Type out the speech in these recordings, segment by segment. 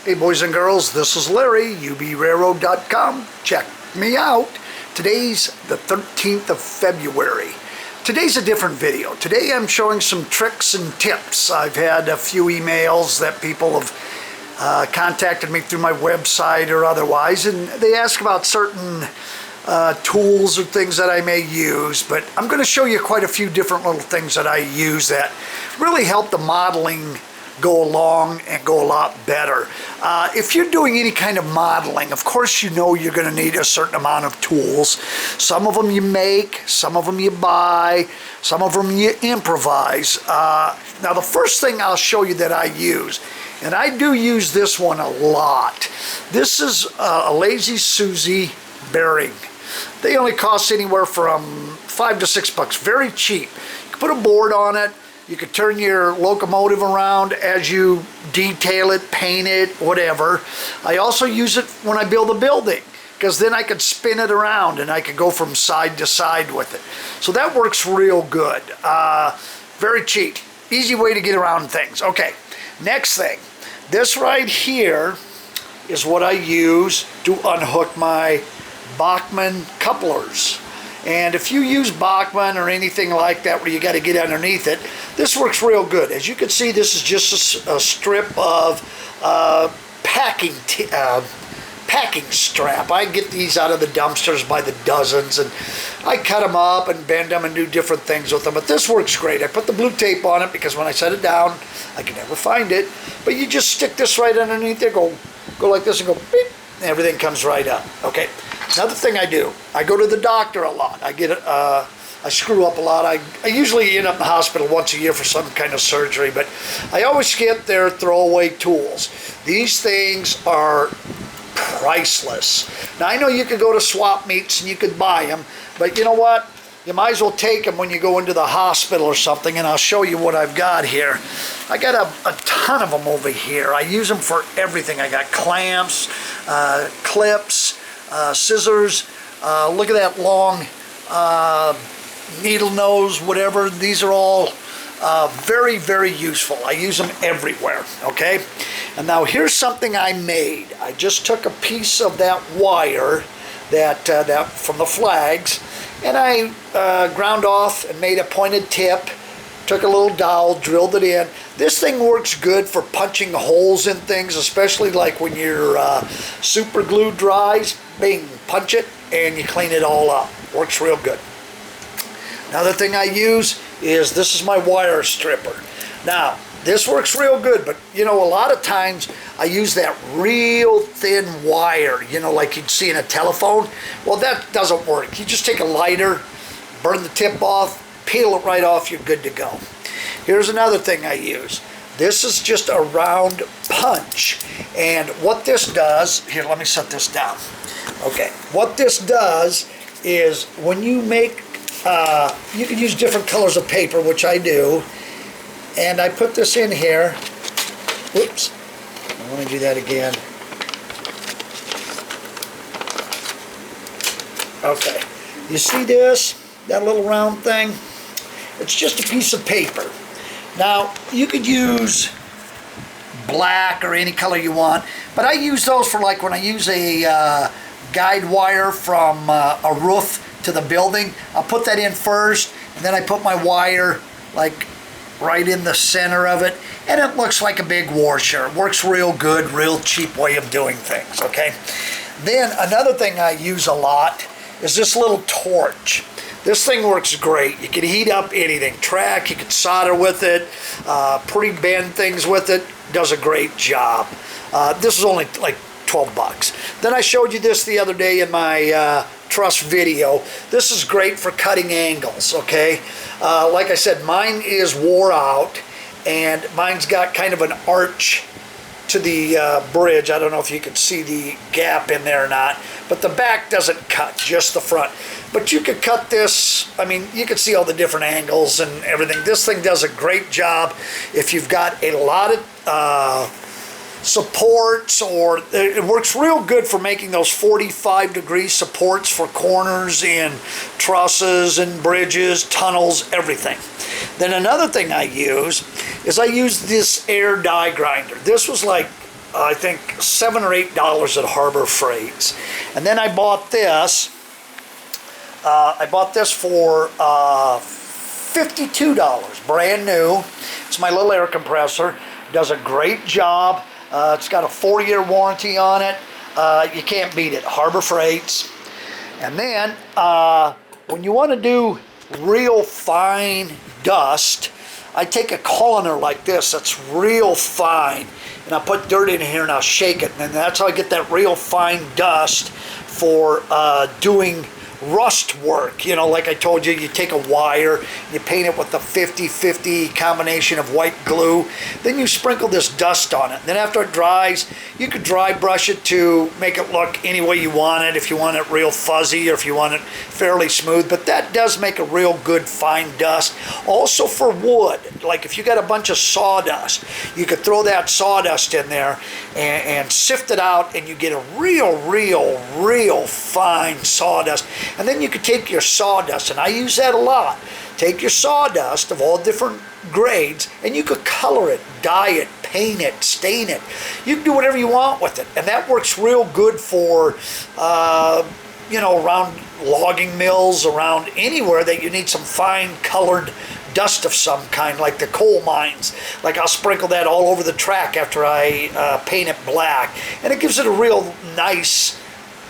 Hey boys and girls, this is Larry, ubrailroad.com. Check me out. Today's the 13th of February. Today's a different video. Today I'm showing some tricks and tips. I've had a few emails that people have contacted me through my website or otherwise, and they ask about certain tools or things that I may use, but I'm going to show you quite a few different little things that I use that really help the modeling go along and go a lot better. If you're doing any kind of modeling, of course you know you're going to need a certain amount of tools. Some of them you make, some of them you buy, some of them you improvise. Now the first thing I'll show you that I use, and I do use this one a lot. This is a Lazy Susie bearing. They only cost anywhere from $5 to $6, very cheap. You can put a board on it. You could turn your locomotive around as you detail it, paint it, whatever. I also use it when I build a building, because then I could spin it around and I could go from side to side with it. So that works real good. Very cheap. Easy way to get around things. Okay, next thing. This right here is what I use to unhook my Bachmann couplers. And if you use Bachmann or anything like that where you got to get underneath it, this works real good. As you can see, this is just a strip of packing strap. I get these out of the dumpsters by the dozens, and I cut them up and bend them and do different things with them. But this works great. I put the blue tape on it because when I set it down, I can never find it. But you just stick this right underneath there, go like this and go beep, and everything comes right up. Okay. Another thing I do, I go to the doctor a lot. I screw up a lot. I usually end up in the hospital once a year for some kind of surgery, but I always skip their throwaway tools. These things are priceless. Now I know you could go to swap meets and you could buy them, but you know what? You might as well take them when you go into the hospital or something, and I'll show you what I've got here. I got a ton of them over here. I use them for everything. I got clamps, clips, scissors. Look at that long needle nose, whatever. These are all very, very useful. I use them everywhere, okay? And now here's something I made. I just took a piece of that wire that from the flags, and I ground off and made a pointed tip. Took a little dowel, drilled it in. This thing works good for punching holes in things, especially like when your super glue dries. Bing, punch it and you clean it all up. Works real good. Another thing I use is, this is my wire stripper. Now, this works real good, but you know, a lot of times I use that real thin wire, you know, like you'd see in a telephone. Well, that doesn't work. You just take a lighter, burn the tip off, peel it right off, you're good to go. Here's another thing I use. This is just a round punch. And what this does, here, let me set this down. Okay, what this does is when you make, you can use different colors of paper, which I do, and I put this in here. Whoops, I want to do that again. Okay, you see this, that little round thing? It's just a piece of paper. Now, you could use black or any color you want, but I use those for like when I use a guide wire from a roof to the building. I'll put that in first, and then I put my wire like right in the center of it, and it looks like a big washer. It works real good, real cheap way of doing things, okay? Then another thing I use a lot is this little torch. This thing works great. You can heat up anything. Track, you can solder with it, pre-bend things with it. Does a great job. This is only like $12. Then I showed you this the other day in my truss video. This is great for cutting angles, okay? Like I said, mine is wore out, and mine's got kind of an arch to the bridge. I don't know if you can see the gap in there or not, but the back doesn't cut, just the front. But you could cut this, I mean, you can see all the different angles and everything. This thing does a great job if you've got a lot of supports, or it works real good for making those 45-degree supports for corners in trusses and bridges, tunnels, everything. Then another thing I use is I use this air die grinder. This was like I think $7 or $8 at Harbor Freights. And then I bought this. I bought this for $52, brand new. It's my little air compressor. Does a great job. It's got a 4-year warranty on it. You can't beat it. Harbor Freights. And then when you want to do real fine dust, I take a colander like this that's real fine, and I put dirt in here and I'll shake it, and that's how I get that real fine dust for doing rust work. You know, like I told you, you take a wire, you paint it with the 50-50 combination of white glue, then you sprinkle this dust on it. Then after it dries, you could dry brush it to make it look any way you want it, if you want it real fuzzy or if you want it fairly smooth, but that does make a real good fine dust. Also for wood, like if you got a bunch of sawdust, you could throw that sawdust in there and sift it out, and you get a real fine sawdust. And then you could take your sawdust, and I use that a lot. Take your sawdust of all different grades, and you could color it, dye it, paint it, stain it. You can do whatever you want with it, and that works real good for, you know, around logging mills, around anywhere that you need some fine colored dust of some kind, like the coal mines. Like I'll sprinkle that all over the track after I paint it black, and it gives it a real nice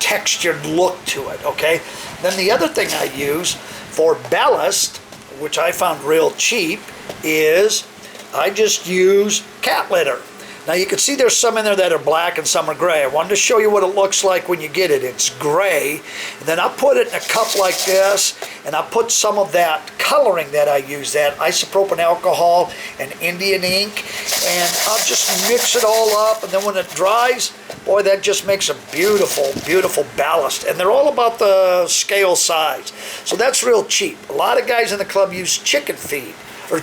textured look to it, okay? Then the other thing I use for ballast, which I found real cheap, is I just use cat litter. Now you can see there's some in there that are black and some are gray. I wanted to show you what it looks like when you get it. It's gray. And then I'll put it in a cup like this, and I'll put some of that coloring that I use, that isopropyl alcohol and Indian ink, and I'll just mix it all up, and then when it dries, boy, that just makes a beautiful ballast. And they're all about the scale size. So that's real cheap. A lot of guys in the club use chicken feed, or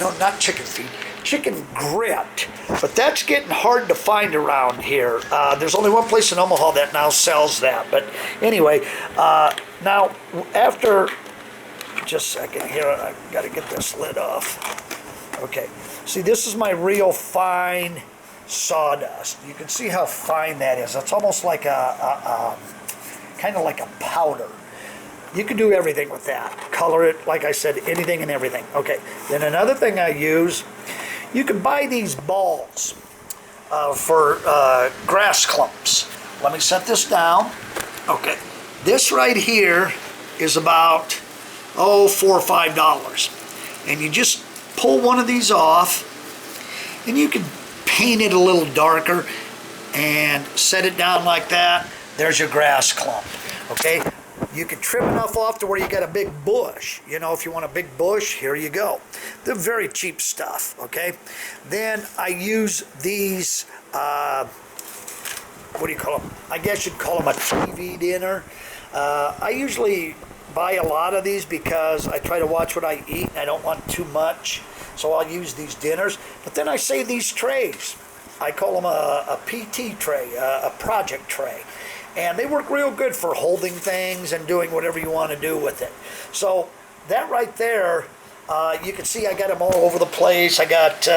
no, not chicken feed, chicken grit, but that's getting hard to find around here. There's only one place in Omaha that now sells that. But anyway, now after, just a second here, I got to get this lid off. Okay, see, this is my real fine sawdust. You can see how fine that is. It's almost like a kind of like a powder. You can do everything with that. Color it, like I said, anything and everything. Okay, then another thing I use, you can buy these balls for grass clumps. Let me set this down. Okay, this right here is about, $4 or $5. And you just pull one of these off, and you can paint it a little darker and set it down like that. There's your grass clump, okay? You can trim enough off to where you got a big bush. You know, if you want a big bush, here you go. They're very cheap stuff, okay? Then I use these, what do you call them? I guess you'd call them a TV dinner. I usually buy a lot of these because I try to watch what I eat and I don't want too much. So I'll use these dinners. But then I save these trays. I call them a PT tray, a project tray. And they work real good for holding things and doing whatever you want to do with it. So that right there, you can see I got them all over the place. I got,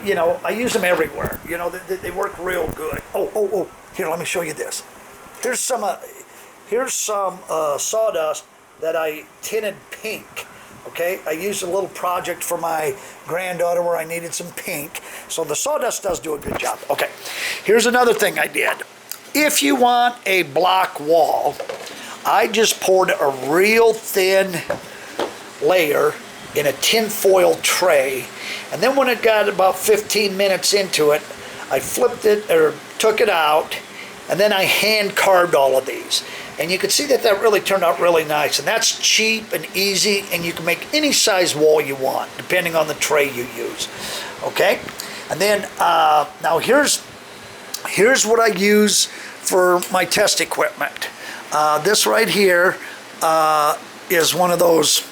you know, I use them everywhere. You know, they work real good. Oh, here, let me show you this. Here's some sawdust that I tinted pink. Okay, I used a little project for my granddaughter where I needed some pink. So the sawdust does do a good job. Okay, here's another thing I did. If you want a block wall, I just poured a real thin layer in a tin foil tray, and then when it got about 15 minutes into it, I flipped it or took it out, and then I hand carved all of these. And you can see that really turned out really nice, and that's cheap and easy, and you can make any size wall you want depending on the tray you use. Okay, and then now here's what I use for my test equipment. This right here is one of those,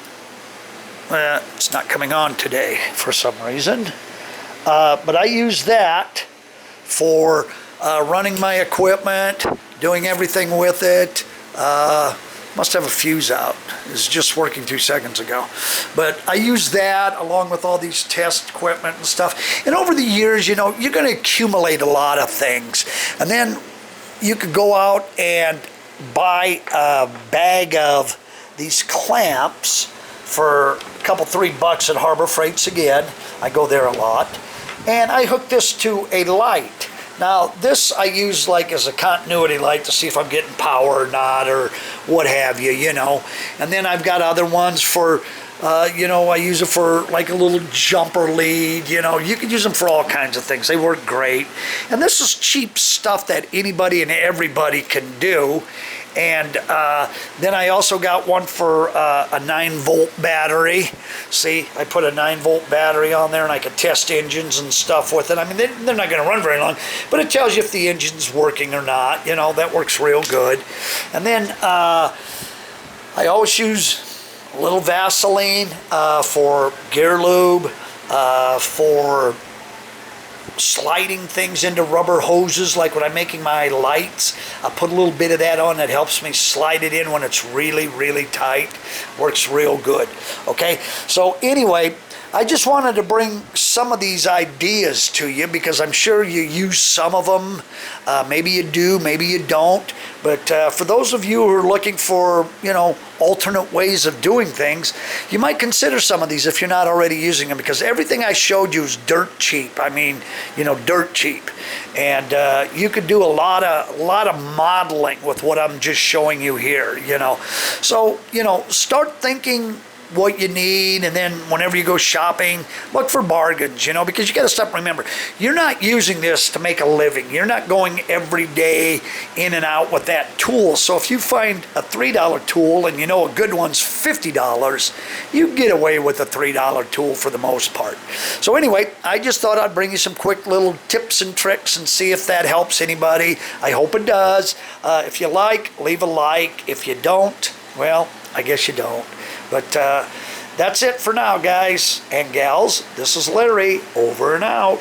it's not coming on today for some reason, but I use that for running my equipment, doing everything with it. Must have a fuse out. It's just working 2 seconds ago. But I use that along with all these test equipment and stuff. And over the years, you know, you're going to accumulate a lot of things. And then you could go out and buy a bag of these clamps for a couple, $3 at Harbor Freights again. I go there a lot. And I hook this to a light. Now this I use like as a continuity light to see if I'm getting power or not or what have you, you know. And then I've got other ones for, you know, I use it for like a little jumper lead, you know. You can use them for all kinds of things. They work great. And this is cheap stuff that anybody and everybody can do. And then I also got one for a 9-volt battery. See, I put a 9-volt battery on there and I could test engines and stuff with it. I mean, they're not going to run very long, but it tells you if the engine's working or not. You know, that works real good. And then I always use a little Vaseline for gear lube, for sliding things into rubber hoses, like when I'm making my lights. I put a little bit of that on that helps me slide it in when it's really, really tight. Works real good. Okay, so anyway, I just wanted to bring some of these ideas to you because I'm sure you use some of them. Maybe you do, maybe you don't. But for those of you who are looking for, you know, alternate ways of doing things, you might consider some of these if you're not already using them, because everything I showed you is dirt cheap. I mean, you know, dirt cheap. And you could do a lot of modeling with what I'm just showing you here, you know. So, you know, start thinking what you need, and then whenever you go shopping, look for bargains, you know, because you got to stop. Remember, you're not using this to make a living. You're not going every day in and out with that tool. So if you find a $3 tool and you know a good one's $50, you get away with a $3 tool for the most part. So anyway, I just thought I'd bring you some quick little tips and tricks and see if that helps anybody. I hope it does. If you like, leave a like. If you don't, well, I guess you don't. But that's it for now, guys and gals. This is Larry, over and out.